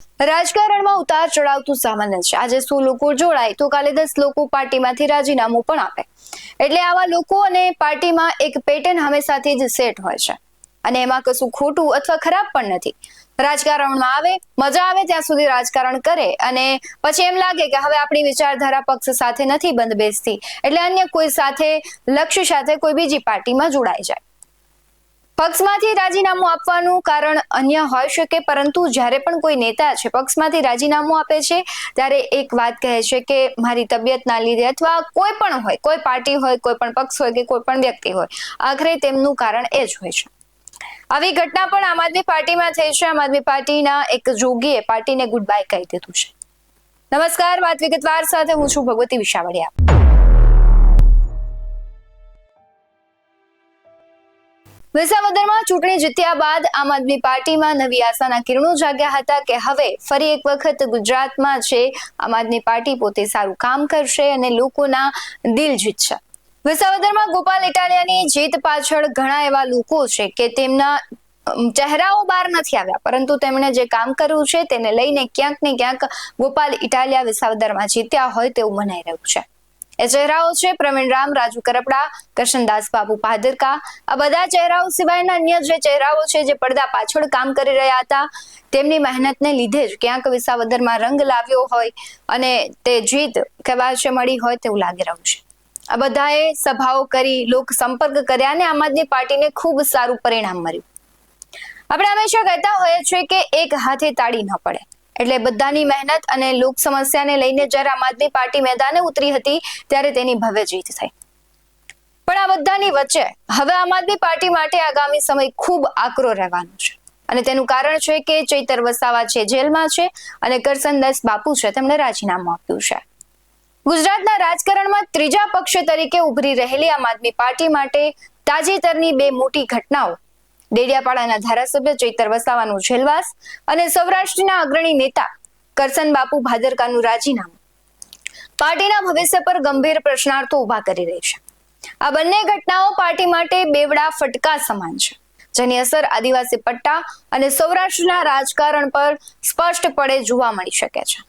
રાજકારણમાં ઉતાર ચઢાવ તો સામાન્ય છે। આજે 100 લોકો જોડાય તો કાલે 10 લોકો પાર્ટીમાંથી રાજીનામું પણ આપે। એટલે આવા લોકો અને પાર્ટીમાં એક પેટર્ન હંમેશાથી જ સેટ હોય છે અને એમાં કશું ખોટું અથવા ખરાબ પણ નથી। રાજકારણમાં આવે મજા આવે ત્યાં સુધી રાજકારણ કરે અને પછી એમ લાગે કે હવે આપણી વિચારધારા પક્ષ સાથે નથી બંધ બેસતી એટલે અન્ય કોઈ સાથે લક્ષ્ય સાથે કોઈ બીજી પાર્ટીમાં જોડાઈ જાય। પક્ષમાંથી રાજીનામું આપવાનું કારણ અન્ય હોઈ શકે, પરંતુ જ્યારે પણ કોઈ નેતા છે પક્ષમાંથી રાજીનામું આપે છે ત્યારે એક વાત કહે છે કે મારી તબિયતના લીધે અથવા કોઈ પણ હોય, કોઈ પાર્ટી હોય, કોઈ પણ પક્ષ હોય કે કોઈ પણ વ્યક્તિ હોય, આખરે તેમનું કારણ એ જ હોય છે। આવી ઘટના પણ આમ આદમી પાર્ટીમાં થઈ છે। આમ આદમી પાર્ટીના એક જોગીએ પાર્ટીને ગુડ બાય કહી દીધું છે। નમસ્કાર, વાત વિગતવાર સાથે હું છું ભગવતી વિશાવડિયા। વિસાવદરમાં ચૂંટણી જીત્યા બાદ આમ આદમી પાર્ટીમાં નવી આશાના કિરણો જાગ્યા હતા કે હવે ફરી એક વખત ગુજરાતમાં છે આમ આદમી પાર્ટી પોતે સારું કામ કરશે અને લોકોના દિલ જીતશે। વિસાવદરમાં ગોપાલ ઇટાલિયાની જીત પાછળ ઘણા એવા લોકો છે કે તેમના ચહેરાઓ બહાર નથી આવ્યા, પરંતુ તેમણે જે કામ કર્યું છે તેને લઈને ક્યાંક ને ક્યાંક ગોપાલ ઇટાલિયા વિસાવદરમાં જીત્યા હોય તેવું મનાઈ રહ્યું છે। એ ચહેરાઓ છે પ્રવીણ રામ, રાજુ કરપડા, કરશનદાસ બાપુ પાદરકા। આ બધા ચહેરાઓ સિવાયના અન્ય જે ચહેરાઓ છે જે પડદા પાછળ કામ કરી રહ્યા હતા તેમની મહેનતને લીધે જ ક્યાંક વિસાવદરમાં રંગ લાવ્યો હોય અને તે જીત કહેવાશે મળી હોય તેવું લાગી રહ્યું છે। આ બધાએ સભાઓ કરી, લોક સંપર્ક કર્યા અને આમ આદમી પાર્ટીને ખૂબ સારું પરિણામ મળ્યું। આપણે હંમેશા કહેતા હોઈએ છીએ કે એક હાથે તાળી ન પડે, એટલે બધાની મહેનત અને લોક સમસ્યાને લઈને જ્યારે આમ આદમી પાર્ટી મેદાને ઉતરી હતી ત્યારે તેની ભવ્ય જીત થઈ। પણ આ બધાની વચ્ચે હવે આમ આદમી પાર્ટી માટે આગામી સમય ખૂબ આકરો રહેવાનો છે અને તેનું કારણ છે કે ચૈતર વસાવા છે જેલમાં છે અને કરશનદાસ બાપુ છે તેમણે રાજીનામું આપ્યું છે। ગુજરાતના રાજકારણમાં ત્રીજા પક્ષ તરીકે ઉભરી રહેલી આમ આદમી પાર્ટી માટે તાજેતરની બે મોટી ઘટનાઓ, ડેડિયાપાડાના ધારાસભ્ય ચૈતર વસાવાનું જેલવાસ અને સૌરાષ્ટ્રના અગ્રણી નેતા કરશન બાપુ ભાદરકાનું રાજીનામું પાર્ટીના ભવિષ્ય પર ગંભીર પ્રશ્નાર્થો ઉભા કરી રહી છે। આ બંને ઘટનાઓ પાર્ટી માટે બેવડા ફટકા સમાન છે, જેની અસર આદિવાસી પટ્ટા અને સૌરાષ્ટ્રના રાજકારણ પર સ્પષ્ટપણે જોવા મળી શકે છે।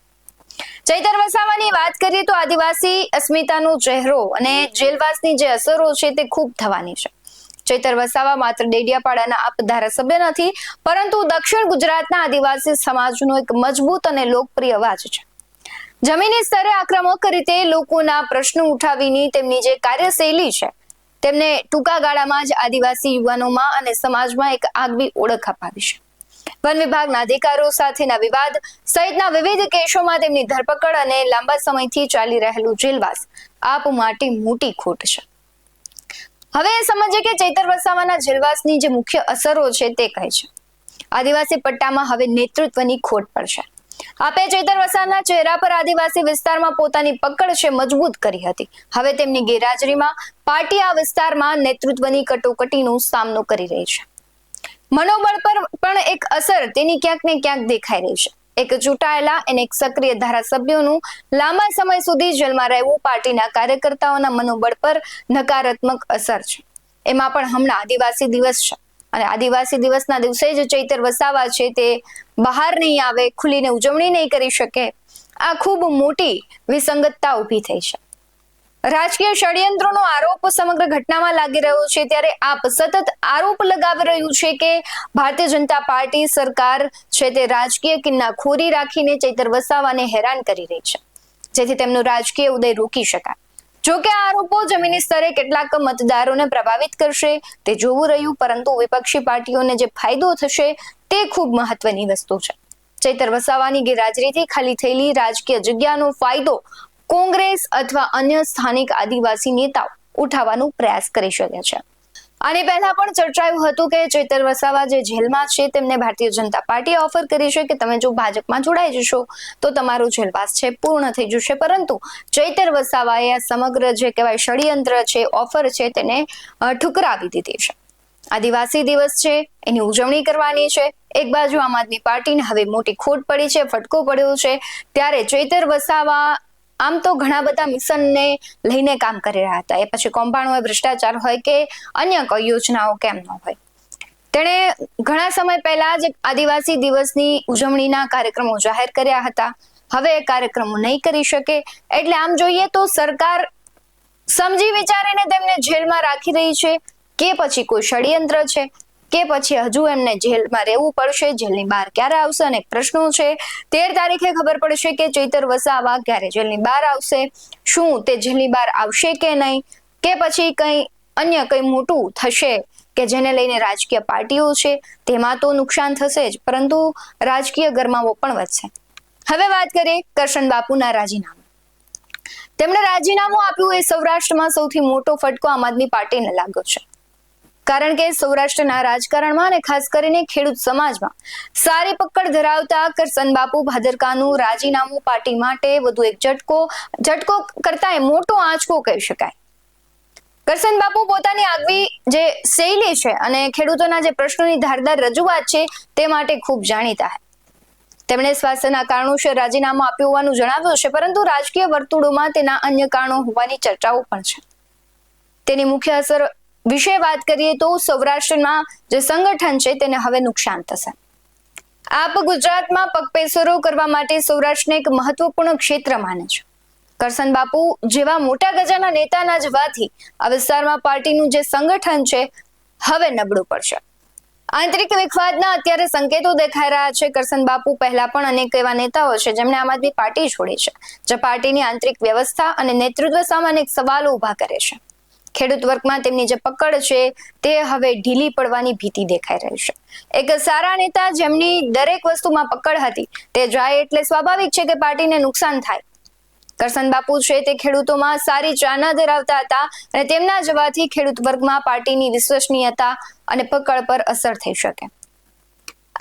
ચૈતર વસાવાની વાત કરીએ તો આદિવાસી અસ્મિતાનો ચહેરો અને જેલવાસની જે અસરો છે તે ખૂબ થવાની છે। ચૈતર વસાવા માત્ર ડેડિયાપાડાના આપ ધારાસભ્ય નથી, પરંતુ દક્ષિણ ગુજરાતના આદિવાસી સમાજનો એક મજબૂત અને લોકપ્રિય અવાજ છે। જમીની સ્તરે આક્રમક રીતે લોકોના પ્રશ્નો ઉઠાવીને તેમની જે કાર્યશૈલી છે તેમને ટૂંકા ગાળામાં જ આદિવાસી યુવાનોમાં અને સમાજમાં એક આગવી ઓળખ અપાવી છે। વન વિભાગના અધિકારીઓ સાથેના વિવાદ સહિતના વિવિધ કેસોમાં તેમની ધરપકડ અને લાંબા સમયથી ચાલી રહેલું જેલવાસ આપ માટે મોટી ખોટ છે। હવે એ સમજીએ કે ચૈતર વસાવાના જેલવાસની જે મુખ્ય અસરો છે તે કઈ છે। આદિવાસી પટ્ટામાં હવે નેતૃત્વની ખોટ પડશે। આપે ચૈતર વસાવાના ચહેરા પર આદિવાસી વિસ્તારમાં પોતાની પકડ છે મજબૂત કરી હતી। હવે તેમની ગેરહાજરીમાં પાર્ટી આ વિસ્તારમાં નેતૃત્વની કટોકટીનો સામનો કરી રહી છે। મનોબળ પર પણ એક અસર તેની ક્યાંક ને ક્યાંક દેખાઈ રહી છે। એક ચૂંટાયેલા અને એક સક્રિય ધારાસભ્યોનું લાંબા સમય સુધી જેલમાં રહેવું પાર્ટીના કાર્યકર્તાઓના મનોબળ પર નકારાત્મક અસર છે। એમાં પણ હમણાં આદિવાસી દિવસ છે અને આદિવાસી દિવસના દિવસે જ ચૈતર વસાવા છે તે બહાર નહીં આવે, ખુલીને ઉજવણી નહીં કરી શકે। આ ખૂબ મોટી વિસંગતતા ઊભી થઈ છે। રાજકીય ષડયંત્રોનો આરોપ સમગ્ર ઘટનામાં લાગી રહ્યો છે ત્યારે આપ સતત આરોપ લગાવી રહ્યું છે કે ભારતીય જનતા પાર્ટી સરકાર છે તે રાજકીય કિન્નાખોરી રાખીને ચૈતર વસાવાને હેરાન કરી રહી છે, જેથી તેમનો રાજકીય ઉદય રોકી શકાય। જો કે આ આરોપો જમીની સ્તરે કેટલાક મતદારોને પ્રભાવિત કરશે તે જોવું રહ્યું, પરંતુ વિપક્ષી પાર્ટીઓને જે ફાયદો થશે તે ખૂબ મહત્વની વસ્તુ છે। ચૈતર વસાવાની ગેરહાજરીથી ખાલી થયેલી રાજકીય જગ્યાનો ફાયદો કોંગ્રેસ અથવા અન્ય સ્થાનિક આદિવાસી નેતાઓ ઉઠાવવાનો પ્રયાસ કરી શકે છે। આની પહેલા પણ ચર્ચાયું હતું કે ચૈતર વસાવા જે જેલમાં છે તેમને ભારતીય જનતા પાર્ટીએ ઓફર કરી છે કે તમે જો ભાજપમાં જોડાઈ જશો તો તમારું જેલવાસ છે પૂર્ણ થઈ જશે, પરંતુ ચૈતર વસાવાએ આ સમગ્ર જે કહેવાય ષડયંત્ર છે, ઓફર છે તેને ઠુકરાવી દીધી છે। આદિવાસી દિવસ છે એની ઉજવણી કરવાની છે, એક બાજુ આમ આદમી પાર્ટીને હવે મોટી ખોટ પડી છે, ફટકો પડ્યો છે, ત્યારે ચૈતર વસાવા આમ તો ઘણા બધા મિશનને લઈને કામ કરી રહ્યા હતા। એ પછી કૌભાંડ હોય, ભ્રષ્ટાચાર હોય કે અન્ય કોઈ યોજનાઓ કેમ ન હોય, તેણે ઘણા સમય પહેલા જ આદિવાસી દિવસની ઉજવણીના કાર્યક્રમો જાહેર કર્યા હતા. હવે એ કાર્યક્રમો નહીં કરી શકે, એટલે આમ જોઈએ તો સરકાર સમજી વિચારીને તેમને જેલમાં રાખી રહી છે કે પછી કોઈ ષડયંત્ર છે કે પછી હજુ એમને જેલમાં રહેવું પડશે. જેલની બહાર ક્યારે આવશે અનેક પ્રશ્નો છે. 13 તારીખે ખબર પડશે કે ચૈતર વસાવા ક્યારે જેલની બહાર આવશે. શું તે જેલની બહાર આવશે કે નહીં, કે પછી કંઈ અન્ય કંઈ મોટું થશે કે જેને લઈને રાજકીય પાર્ટીઓ છે તેમાં તો નુકસાન થશે જ, પરંતુ રાજકીય ગરમાવો પણ વધશે. હવે વાત કરીએ કરશન બાપુના રાજીનામું. તેમણે રાજીનામું આપ્યું એ સૌરાષ્ટ્રમાં સૌથી મોટો ફટકો આમ આદમી પાર્ટીને લાગ્યો છે. કારણ કે સૌરાષ્ટ્રના રાજકારણમાં અને ખાસ કરીને ખેડૂત સમાજમાં સારી પકડ ધરાવતા કરશન બાપુ ભાદરકાનું રાજીનામું પાર્ટી માટે વધુ એક ઝટકો કરતા મોટો આંચકો કહી શકાય. કરશન બાપુ પોતાની આગવી જે શૈલી છે અને ખેડૂતોના જે પ્રશ્નોની ધારદાર રજૂઆત છે તે માટે ખૂબ જાણીતા છે. તેમણે સ્વાસ્થ્યના કારણોસર રાજીનામું આપ્યું હોવાનું જણાવ્યું છે, પરંતુ રાજકીય વર્તુળોમાં તેના અન્ય કારણો હોવાની ચર્ચાઓ પણ છે. તેની મુખ્ય અસર વિશે વાત કરીએ તો સૌરાષ્ટ્રમાં જે સંગઠન છે તેને હવે નુકસાન થશે. આપ ગુજરાતમાં પગપેસરો કરવા માટે સૌરાષ્ટ્રને એક મહત્વપૂર્ણ ક્ષેત્ર માને છે. કરશન બાપુ જેવા મોટા ગજાના નેતાના જવાથી આ વિસ્તારમાં પાર્ટીનું જે સંગઠન છે હવે નબળું પડશે. આંતરિક વિખવાદના અત્યારે સંકેતો દેખાઈ રહ્યા છે. કરશન બાપુ પહેલા પણ અનેક એવા નેતાઓ છે જેમણે આમ આદમી પાર્ટી છોડી છે, જે પાર્ટીની આંતરિક વ્યવસ્થા અને નેતૃત્વ સામે અનેક સવાલો ઉભા કરે છે. ખેડૂત વર્ગમાં તેમની જે પકડ છે તે હવે ઢીલી પડવાની ભીતિ દેખાઈ રહી છે. એક સારા નેતા જેમની દરેક વસ્તુમાં પકડ હતી તે જાય એટલે સ્વાભાવિક છે કે પાર્ટીને નુકસાન થાય. કરશન બાપુ છે તે ખેડૂતોમાં સારી ચાહના ધરાવતા હતા અને તેમના જવાથી ખેડૂત વર્ગમાં પાર્ટીની વિશ્વસનીયતા અને પકડ પર અસર થઈ શકે.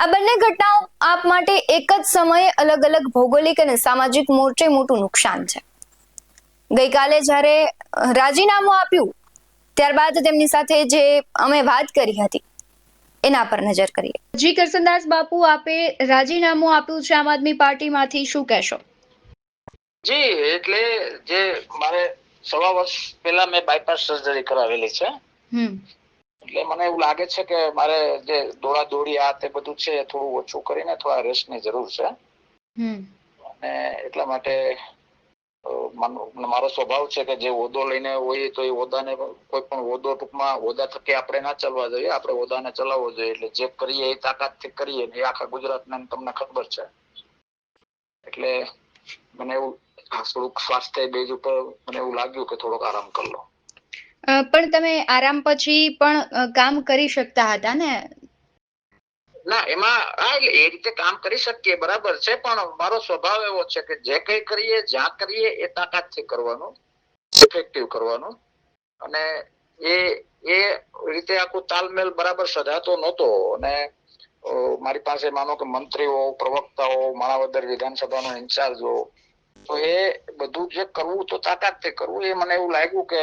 આ બંને ઘટનાઓ આપ માટે એક જ સમયે અલગ અલગ ભૌગોલિક અને સામાજિક મોરચે મોટું નુકસાન છે. ગઈકાલે જ્યારે રાજીનામું આપ્યું ત્યારબાદ તેમની સાથે જે અમે વાત કરી હતી એના પર નજર કરીએ. જી કરશનદાસ બાપુ, આપે રાજીનામું આપ્યું છે આમ આદમી પાર્ટીમાંથી, શું કહેશો? જી, એટલે જે મારે 1.5 વર્ષ પહેલા મેં બાયપાસ સર્જરી કરાવેલી છે. એટલે મને એવું લાગે છે કે મારે જે દોડી આ તે બધું છે થોડું ઓછું કરીને થોડા રેસ્ટની જરૂર છે. અને એટલા માટે મારો સ્વભાવ છે કે જે હોદ્દો લઈને હોય તો એ હોદ્દાને કોઈ પણ હોદ્દો ટૂંકમાં હોદ્દા થકી આપણે ના ચાલવા જોઈએ, આપણે હોદ્દાને ચલાવવો જોઈએ. એટલે જે કરીએ એ તાકાતથી કરીએ એ આખા ગુજરાતને તમને ખબર છે. એટલે મને એવું થોડુંક સ્વાસ્થ્ય બેઝ ઉપર મને એવું લાગ્યું કે થોડોક આરામ કરી લો. પણ તમે આરામ પછી પણ કામ કરી શકતા હતા ને? ના, એમાં એ રીતે કામ કરી શકીએ, બરાબર છે, પણ મારો સ્વભાવ એવો છે કે જે કઈ કરીએ જ્યાં કરીએ એ તાકાતથી કરવાનું, ઇફેક્ટિવ કરવાનું. અને એ રીતે આખું તાલમેલ બરાબર સજાતો નહોતો. અને મારી પાસે માનો કે મંત્રીઓ, પ્રવક્તાઓ, માણાવદર વિધાનસભાનો ઇન્ચાર્જ હો, તો એ બધું જે કરવું તો તાકાતથી કરવું. એ મને એવું લાગ્યું કે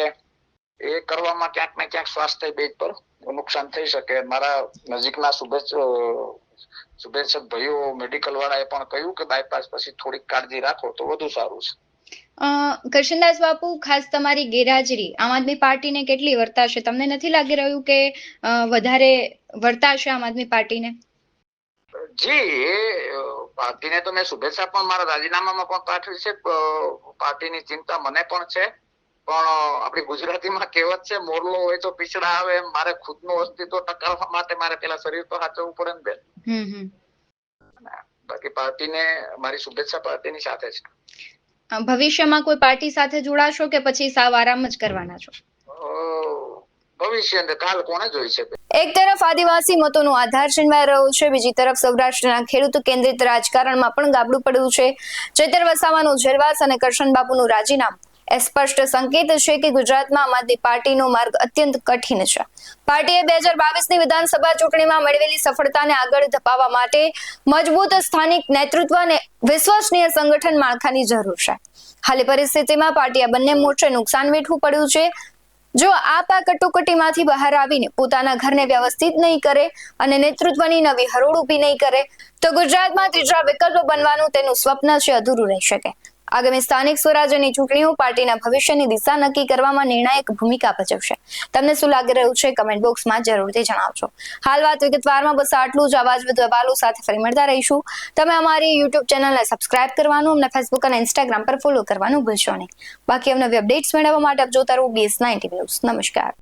એ કરવામાં ક્યાંક ને ક્યાંક સ્વાસ્થ્ય બેઝ પર નુકસાન થઈ શકે. મારા નજીકના શુભેચ્છક ભાઈઓ મેડિકલ વાળાએ પણ કહ્યું કે બાયપાસ પછી થોડીક કાળજી રાખો તો વધુ સારું છે. કરશનદાસ બાપુ, ખાસ તમારી ગેરહાજરી આમ આદમી પાર્ટીને કેટલી વર્તાશે? તમને નથી લાગી રહ્યું કે વધારે વર્તાશે આમ આદમી પાર્ટીને? જી, એ પાર્ટીને તો મેં શુભેચ્છા પણ મારા રાજીનામામાં પણ પાઠવી છે. પાર્ટીની ચિંતા મને પણ છે, પણ આપણી ગુજરાતીમાં કહેવત છે, મોરલો હોય તો પીછડા આવે. એમ મારે ખુદનું અસ્તિત્વ ટકાવવા માટે મારે પેલા શરીર તો સાચવવું પડે ને બેન. બાકી પાર્ટીને મારી શુભેચ્છા પાર્ટીની સાથે છે. ભવિષ્યમાં કોઈ પાર્ટી સાથે જોડાશો કે પછી સાવ આરામ જ કરવાના છો? ભવિષ્ય કાલ કોને જોઈ છે. એક તરફ આદિવાસી મતોનો આધાર છીનવાઈ રહ્યો છે, બીજી તરફ સૌરાષ્ટ્રના ખેડૂત કેન્દ્રિત રાજકારણમાં પણ ગાબડું પડ્યું છે. ચૈતર વસાવાનો જેલવાસ અને કરશન બાપુનું રાજીનામું એ સ્પષ્ટ સંકેત છે કે ગુજરાતમાં આમ આદમી પાર્ટીનો માર્ગ અત્યંત કઠિન છે. પાર્ટીએ 2022ની વિધાનસભા ચૂંટણીમાં મેળવેલી સફળતાને આગળ ધપાવવા માટે મજબૂત સ્થાનિક નેતૃત્વ અને વિશ્વસનીય સંગઠન માળખાની જરૂર છે. હાલની પરિસ્થિતિમાં પાર્ટીએ બંને મોરચે નુકસાન વેઠવું પડ્યું છે. જો આપ આ કટોકટીમાંથી બહાર આવીને પોતાના ઘરને વ્યવસ્થિત નહીં કરે અને નેતૃત્વની નવી હરોળ ઊભી નહીં કરે તો ગુજરાતમાં ત્રીજા વિકલ્પ બનવાનું તેનું સ્વપ્ન છે અધૂરું રહી શકે. આગામી સ્થાનિક સ્વરાજ્યની ચૂંટણીઓ પાર્ટીના ભવિષ્યની દિશા નક્કી કરવામાં નિર્ણાયક ભૂમિકા ભજવશે. તમને શું લાગી રહ્યું છે કમેન્ટ બોક્સમાં જરૂરથી જણાવજો. હાલ વાત વિગતવારમાં બસ આટલું જ. આવા જ વધુ અહેવાલો સાથે ફરી મળતા રહીશું. તમે અમારી યુટ્યુબ ચેનલને સબસ્ક્રાઇબ કરવાનું, અમને ફેસબુક અને ઇન્સ્ટાગ્રામ પર ફોલો કરવાનું ભૂલશો નહીં. બાકી અવનવી અપડેટ્સ મેળવવા માટે આપ જોતા રહો BS9 ટીવી ન્યૂઝ. નમસ્કાર.